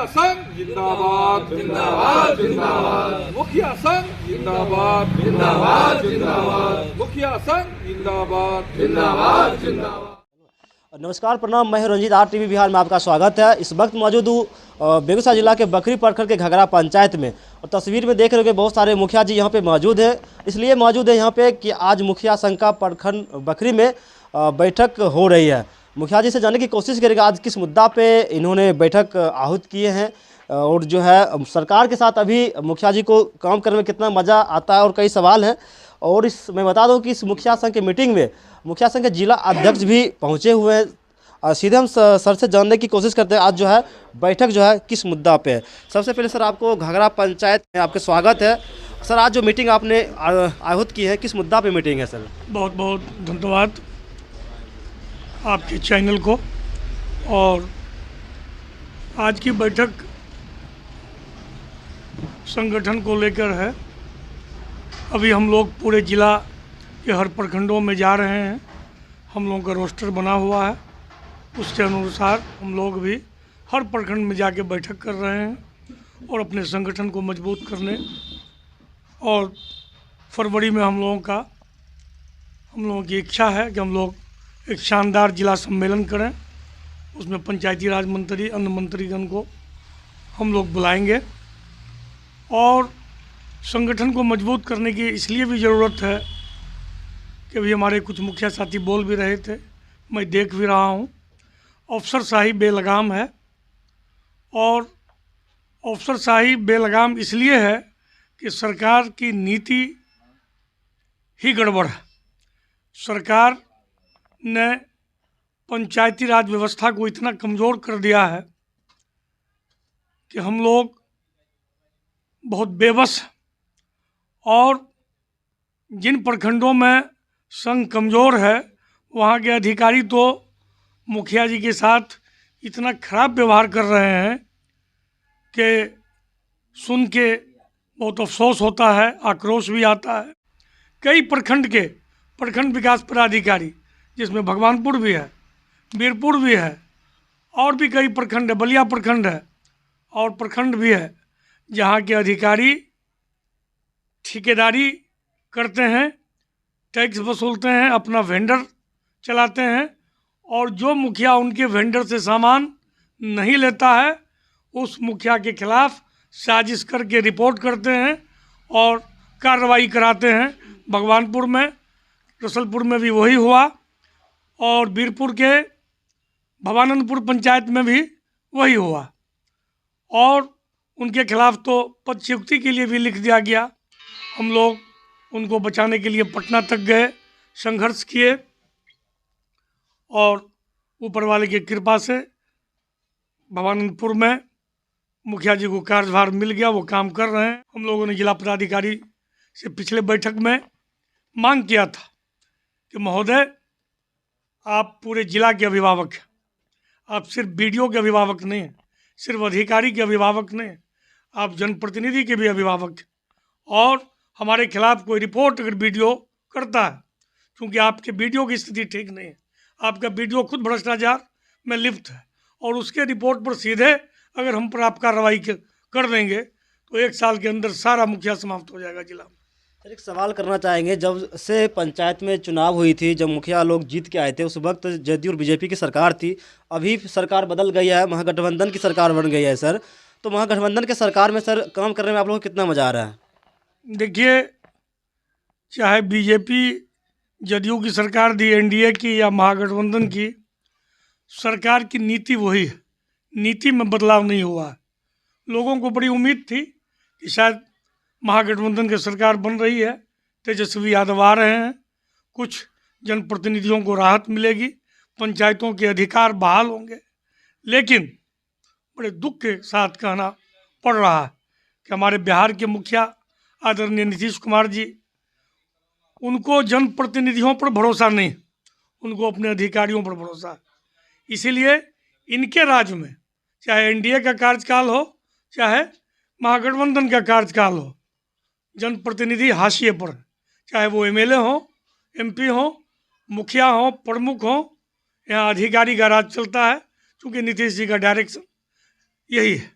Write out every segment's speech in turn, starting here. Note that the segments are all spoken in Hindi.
मुखिया संघ जिंदाबाद जिंदाबाद जिंदाबाद। मुखिया संघ जिंदाबाद जिंदाबाद जिंदाबाद। मुखिया संघ जिंदाबाद जिंदाबाद जिंदाबाद। नमस्कार, प्रणाम। मैं रंजीत, RTV बिहार में आपका स्वागत है। इस वक्त मौजूद हूँ बेगूसराय जिला के बकरी प्रखंड के घघरा पंचायत में, और तस्वीर में देख रहे हो कि बहुत सारे मुखिया जी यहाँ पे मौजूद है। इसलिए मौजूद है यहाँ पे कि आज मुखिया संघ का प्रखंड बकरी में बैठक हो रही है। मुखिया जी से जानने की कोशिश करेंगे आज किस मुद्दा पे इन्होंने बैठक आहूत किए हैं, और जो है सरकार के साथ अभी मुखिया जी को काम करने में कितना मज़ा आता है, और कई सवाल हैं। और मैं बता दूं कि इस मुखिया संघ के मीटिंग में मुखिया संघ के जिला अध्यक्ष भी पहुंचे हुए हैं। सीधे हम सर से जानने की कोशिश करते हैं आज जो है बैठक जो है किस मुद्दा पे है। सबसे पहले सर, आपको घघरा पंचायत में आपका स्वागत है। सर, आज जो मीटिंग आपने आहूत की है किस मुद्दा पे मीटिंग है सर? बहुत बहुत धन्यवाद आपके चैनल को। और आज की बैठक संगठन को लेकर है। अभी हम लोग पूरे जिला के हर प्रखंडों में जा रहे हैं। हम लोगों का रोस्टर बना हुआ है, उसके अनुसार हम लोग भी हर प्रखंड में जाके बैठक कर रहे हैं और अपने संगठन को मजबूत करने। और फरवरी में हम लोगों की इच्छा है कि हम लोग एक शानदार जिला सम्मेलन करें। उसमें पंचायती राज मंत्री, अन्य मंत्रीगण को हम लोग बुलाएंगे। और संगठन को मजबूत करने की इसलिए भी ज़रूरत है कि अभी हमारे कुछ मुखिया साथी बोल भी रहे थे, मैं देख भी रहा हूँ, अफसरशाही बेलगाम है। और अफसरशाही बेलगाम इसलिए है कि सरकार की नीति ही गड़बड़ है। सरकार ने पंचायती राज व्यवस्था को इतना कमज़ोर कर दिया है कि हम लोग बहुत बेबस हैं। और जिन प्रखंडों में संघ कमज़ोर है वहाँ के अधिकारी तो मुखिया जी के साथ इतना खराब व्यवहार कर रहे हैं कि सुन के बहुत अफसोस होता है, आक्रोश भी आता है। कई प्रखंड विकास पदाधिकारी, जिसमें भगवानपुर भी है, वीरपुर भी है, और भी कई प्रखंड है, बलिया प्रखंड है, और प्रखंड भी है जहाँ के अधिकारी ठेकेदारी करते हैं, टैक्स वसूलते हैं, अपना वेंडर चलाते हैं। और जो मुखिया उनके वेंडर से सामान नहीं लेता है उस मुखिया के खिलाफ साजिश करके रिपोर्ट करते हैं और कार्रवाई कराते हैं। भगवानपुर में, रसलपुर में भी वही हुआ, और वीरपुर के भवानंदपुर पंचायत में भी वही हुआ। और उनके खिलाफ तो पदच्युति के लिए भी लिख दिया गया। हम लोग उनको बचाने के लिए पटना तक गए, संघर्ष किए, और ऊपर वाले की कृपा से भवानंदपुर में मुखिया जी को कार्यभार मिल गया, वो काम कर रहे हैं। हम लोगों ने जिला पदाधिकारी से पिछले बैठक में मांग किया था कि महोदय, आप पूरे जिला के अभिभावक हैं, आप सिर्फ BDO के अभिभावक नहीं हैं, सिर्फ अधिकारी के अभिभावक नहीं हैं, आप जनप्रतिनिधि के भी अभिभावक हैं। और हमारे खिलाफ कोई रिपोर्ट अगर BDO करता है, क्योंकि आपके BDO की स्थिति ठीक नहीं है, आपका BDO खुद भ्रष्टाचार में लिप्त है, और उसके रिपोर्ट पर सीधे अगर हम पर आप कार्रवाई कर देंगे तो 1 साल के अंदर सारा मुखिया समाप्त हो जाएगा जिला में। सर, एक सवाल करना चाहेंगे। जब से पंचायत में चुनाव हुई थी, जब मुखिया लोग जीत के आए थे, उस वक्त JDU और BJP की सरकार थी। अभी सरकार बदल गई है, महागठबंधन की सरकार बन गई है सर। तो महागठबंधन के सरकार में सर काम करने में आप लोगों को कितना मज़ा आ रहा है? देखिए, चाहे BJP JDU की सरकार थी, NDA की या महागठबंधन की, सरकार की नीति वही है, नीति में बदलाव नहीं हुआ है। लोगों को बड़ी उम्मीद थी कि शायद महागठबंधन की सरकार बन रही है, तेजस्वी यादव आ रहे हैं, कुछ जनप्रतिनिधियों को राहत मिलेगी, पंचायतों के अधिकार बहाल होंगे। लेकिन बड़े दुख के साथ कहना पड़ रहा है कि हमारे बिहार के मुखिया आदरणीय नीतीश कुमार जी, उनको जनप्रतिनिधियों पर भरोसा नहीं, उनको अपने अधिकारियों पर भरोसा है। इसीलिए इनके राज्य में चाहे NDA का कार्यकाल हो, चाहे महागठबंधन का कार्यकाल हो, जनप्रतिनिधि हाशिए पर, चाहे वो MLA हो, MP हो, मुखिया हो, प्रमुख हो, यहाँ अधिकारी का राज चलता है। क्योंकि नीतीश जी का डायरेक्शन यही है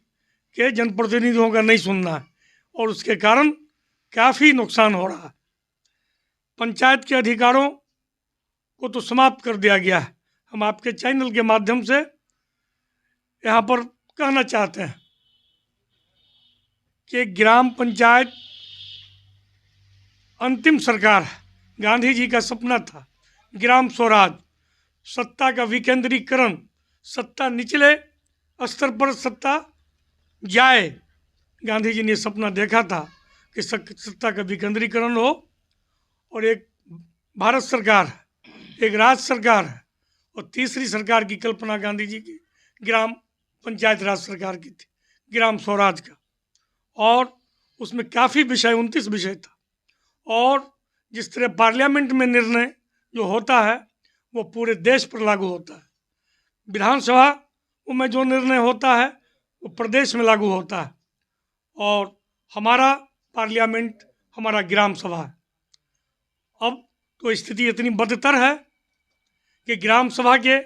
के जनप्रतिनिधियों का नहीं सुनना है और उसके कारण काफ़ी नुकसान हो रहा है। पंचायत के अधिकारों को तो समाप्त कर दिया गया है। हम आपके चैनल के माध्यम से यहाँ पर कहना चाहते हैं कि ग्राम पंचायत अंतिम सरकार है। गांधी जी का सपना था ग्राम स्वराज, सत्ता का विकेंद्रीकरण, सत्ता निचले स्तर पर सत्ता जाए। गांधी जी ने सपना देखा था कि सत्ता का विकेंद्रीकरण हो और एक भारत सरकार है, एक राज्य सरकार है और तीसरी सरकार की कल्पना गांधी जी की ग्राम पंचायत राज सरकार की थी, ग्राम स्वराज का। और उसमें काफ़ी विषय 29 विषय था और जिस तरह पार्लियामेंट में निर्णय जो होता है वो पूरे देश पर लागू होता है। विधानसभा में जो निर्णय होता है वो प्रदेश में लागू होता है और हमारा पार्लियामेंट हमारा ग्राम सभा है। अब तो स्थिति इतनी बदतर है कि ग्राम सभा के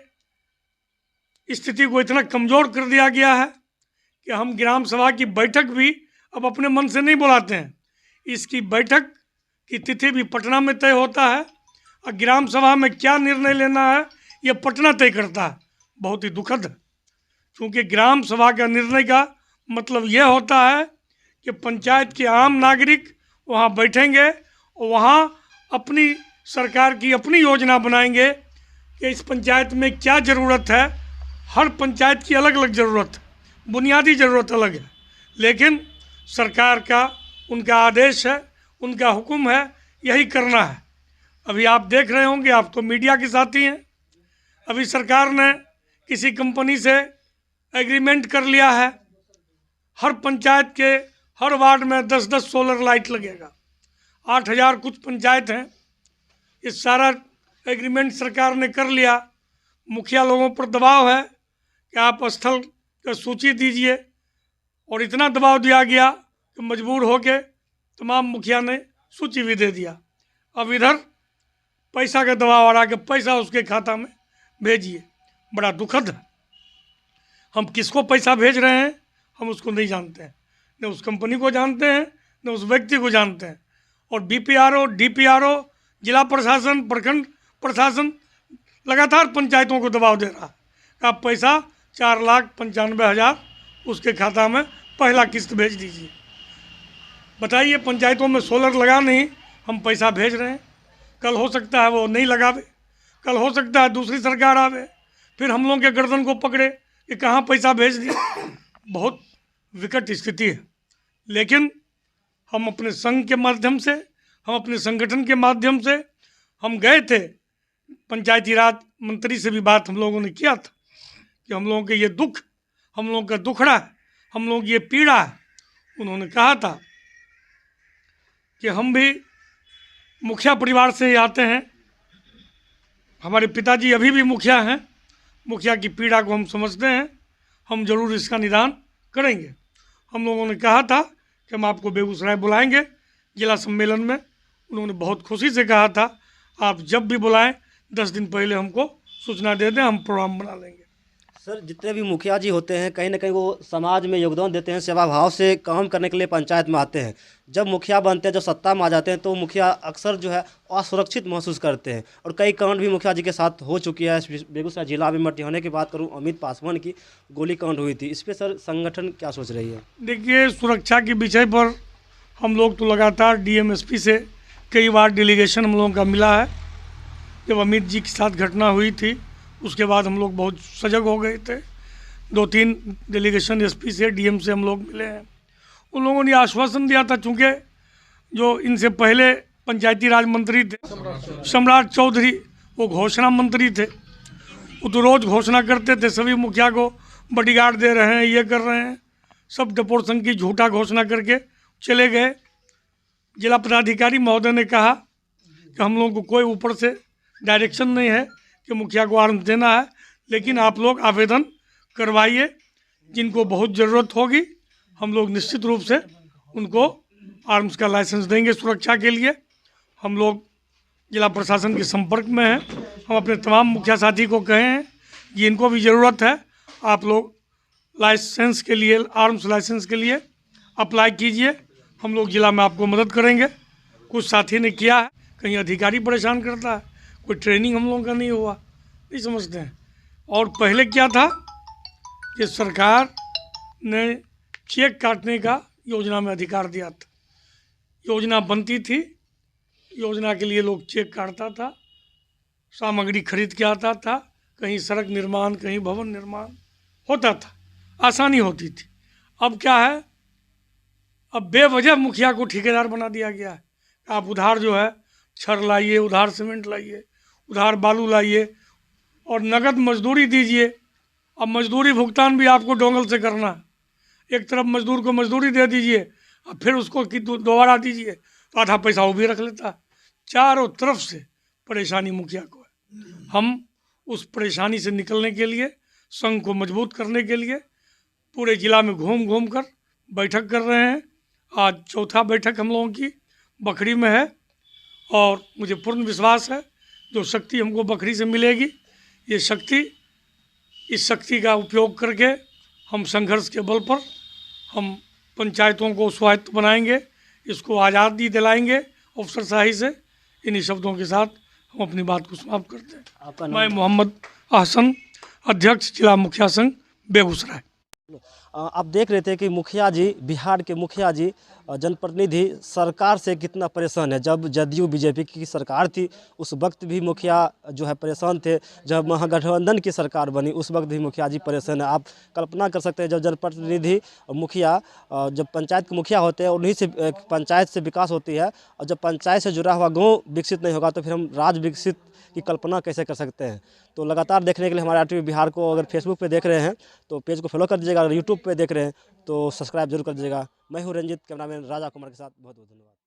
स्थिति को इतना कमज़ोर कर दिया गया है कि हम ग्राम सभा की बैठक भी अब अपने मन से नहीं बुलाते हैं। इसकी बैठक की तिथि भी पटना में तय होता है और ग्राम सभा में क्या निर्णय लेना है ये पटना तय करता है। बहुत ही दुखद है, क्योंकि ग्राम सभा का निर्णय का मतलब यह होता है कि पंचायत के आम नागरिक वहाँ बैठेंगे और वहाँ अपनी सरकार की अपनी योजना बनाएंगे कि इस पंचायत में क्या ज़रूरत है। हर पंचायत की अलग अलग ज़रूरत है, बुनियादी ज़रूरत अलग है, लेकिन सरकार का उनका आदेश है, उनका हुक्म है, यही करना है। अभी आप देख रहे होंगे, आप तो मीडिया के साथ ही हैं, अभी सरकार ने किसी कंपनी से एग्रीमेंट कर लिया है, हर पंचायत के हर वार्ड में 10-10 सोलर लाइट लगेगा। 8000 कुछ पंचायत हैं, ये सारा एग्रीमेंट सरकार ने कर लिया। मुखिया लोगों पर दबाव है कि आप स्थल का सूची दीजिए और इतना दबाव दिया गया कि मजबूर होके तमाम मुखिया ने सूची भी दे दिया। अब इधर पैसा का दबाव आ रहा कि पैसा उसके खाता में भेजिए। बड़ा दुखद है। हम किसको पैसा भेज रहे हैं हम उसको नहीं जानते हैं, न उस कंपनी को जानते हैं न उस व्यक्ति को जानते हैं। और BPRO, DPRO, जिला प्रशासन, प्रखंड प्रशासन लगातार पंचायतों को दबाव दे रहा है कि आप पैसा 4,95,000 उसके खाता में पहला किस्त भेज दीजिए। बताइए, पंचायतों में सोलर लगा नहीं, हम पैसा भेज रहे हैं। कल हो सकता है वो नहीं लगावे, कल हो सकता है दूसरी सरकार आवे, फिर हम लोगों के गर्दन को पकड़े कि कहाँ पैसा भेज दिया। बहुत विकट स्थिति है। लेकिन हम अपने संघ के माध्यम से, हम अपने संगठन के माध्यम से हम गए थे, पंचायती राज मंत्री से भी बात हम लोगों ने किया था कि हम लोगों के ये दुख, हम लोगों का दुखड़ा है, हम लोगों की ये पीड़ा है। उन्होंने कहा था कि हम भी मुखिया परिवार से ही आते हैं, हमारे पिताजी अभी भी मुखिया हैं, मुखिया की पीड़ा को हम समझते हैं, हम जरूर इसका निदान करेंगे। हम लोगों ने कहा था कि हम आपको बेगूसराय बुलाएंगे जिला सम्मेलन में। उन्होंने बहुत खुशी से कहा था आप जब भी बुलाएं 10 दिन पहले हमको सूचना दे दें, हम प्रोग्राम बना लेंगे। सर, जितने भी मुखिया जी होते हैं कहीं ना कहीं वो समाज में योगदान देते हैं, सेवा भाव से काम करने के लिए पंचायत में आते हैं। जब मुखिया बनते हैं, जब सत्ता में आ जाते हैं तो मुखिया अक्सर जो है असुरक्षित महसूस करते हैं और कई कांड भी मुखिया जी के साथ हो चुकी है। बेगूसराय जिला में मटिहाने की बात करूं, अमित पासवान की गोली कांड हुई थी। इस पर सर संगठन क्या सोच रही है? देखिए, सुरक्षा के विषय पर हम लोग तो लगातार DM SP से कई बार डेलीगेशन हम लोगों का मिला है। जब अमित जी के साथ घटना हुई थी उसके बाद हम लोग बहुत सजग हो गए थे। 2-3 डेलीगेशन SP से, DM से हम लोग मिले हैं। उन लोगों ने आश्वासन दिया था, चूँकि जो इनसे पहले पंचायती राज मंत्री थे सम्राट चौधरी, वो घोषणा मंत्री थे, वो तो रोज़ घोषणा करते थे सभी मुखिया को बॉडीगार्ड दे रहे हैं, ये कर रहे हैं, सब डिपोर्शन की झूठा घोषणा करके चले गए। जिला पदाधिकारी महोदय ने कहा कि हम लोगों को कोई ऊपर से डायरेक्शन नहीं है कि मुखिया को आर्म्स देना है, लेकिन आप लोग आवेदन करवाइए, जिनको बहुत ज़रूरत होगी हम लोग निश्चित रूप से उनको आर्म्स का लाइसेंस देंगे सुरक्षा के लिए। हम लोग जिला प्रशासन के संपर्क में हैं, हम अपने तमाम मुखिया साथी को कहे हैं कि इनको भी ज़रूरत है, आप लोग लाइसेंस के लिए, आर्म्स लाइसेंस के लिए अप्लाई कीजिए, हम लोग जिला में आपको मदद करेंगे। कुछ साथी ने किया है, कहीं अधिकारी परेशान करता है, कोई ट्रेनिंग हम लोगों का नहीं हुआ, नहीं समझते हैं। और पहले क्या था कि सरकार ने चेक काटने का योजना में अधिकार दिया था। योजना बनती थी, योजना के लिए लोग चेक काटता था, सामग्री खरीद के आता था, कहीं सड़क निर्माण, कहीं भवन निर्माण होता था, आसानी होती थी। अब क्या है, अब बेवजह मुखिया को ठेकेदार बना दिया गया है। आप उधार जो है छड़ लाइए, उधार सीमेंट लाइए, उधार बालू लाइए और नगद मजदूरी दीजिए। अब मजदूरी भुगतान भी आपको डोंगल से करना है। एक तरफ मजदूर को मजदूरी दे दीजिए और फिर उसको दोबारा दीजिए तो आधा पैसा वो भी रख लेता है। चारों तरफ से परेशानी मुखिया को है। हम उस परेशानी से निकलने के लिए, संघ को मजबूत करने के लिए पूरे ज़िला में घूम घूम कर बैठक कर रहे हैं। आज चौथा बैठक हम लोगों की बखरी में है और मुझे पूर्ण विश्वास है जो शक्ति हमको बखरी से मिलेगी, ये शक्ति, इस शक्ति का उपयोग करके हम संघर्ष के बल पर हम पंचायतों को स्वायत्त बनाएंगे, इसको आज़ादी दिलाएंगे अफसरशाही से। इन्हीं शब्दों के साथ हम अपनी बात को समाप्त करते हैं। मैं मोहम्मद अहसन, अध्यक्ष जिला मुखिया संघ बेगूसराय। आप देख रहे थे कि मुखिया जी, बिहार के मुखिया जी, जनप्रतिनिधि सरकार से कितना परेशान है। जब जदयू बीजेपी की सरकार थी उस वक्त भी मुखिया जो है परेशान थे। जब महागठबंधन की सरकार बनी उस वक्त भी मुखिया जी परेशान है। आप कल्पना कर सकते हैं, जब जनप्रतिनिधि मुखिया, जब पंचायत के मुखिया होते हैं, उन्हीं से पंचायत से विकास होती है, और जब पंचायत से जुड़ा हुआ गाँव विकसित नहीं होगा तो फिर हम राज विकसित की कल्पना कैसे कर सकते हैं। तो लगातार देखने के लिए हमारे RTV बिहार को अगर फेसबुक पे देख रहे हैं तो पेज को फॉलो कर दीजिएगा, अगर यूट्यूब पे देख रहे हैं तो सब्सक्राइब जरूर कर दीजिएगा। मैं हूं रंजीत, कैमरामैन राजा कुमार के साथ। बहुत बहुत धन्यवाद।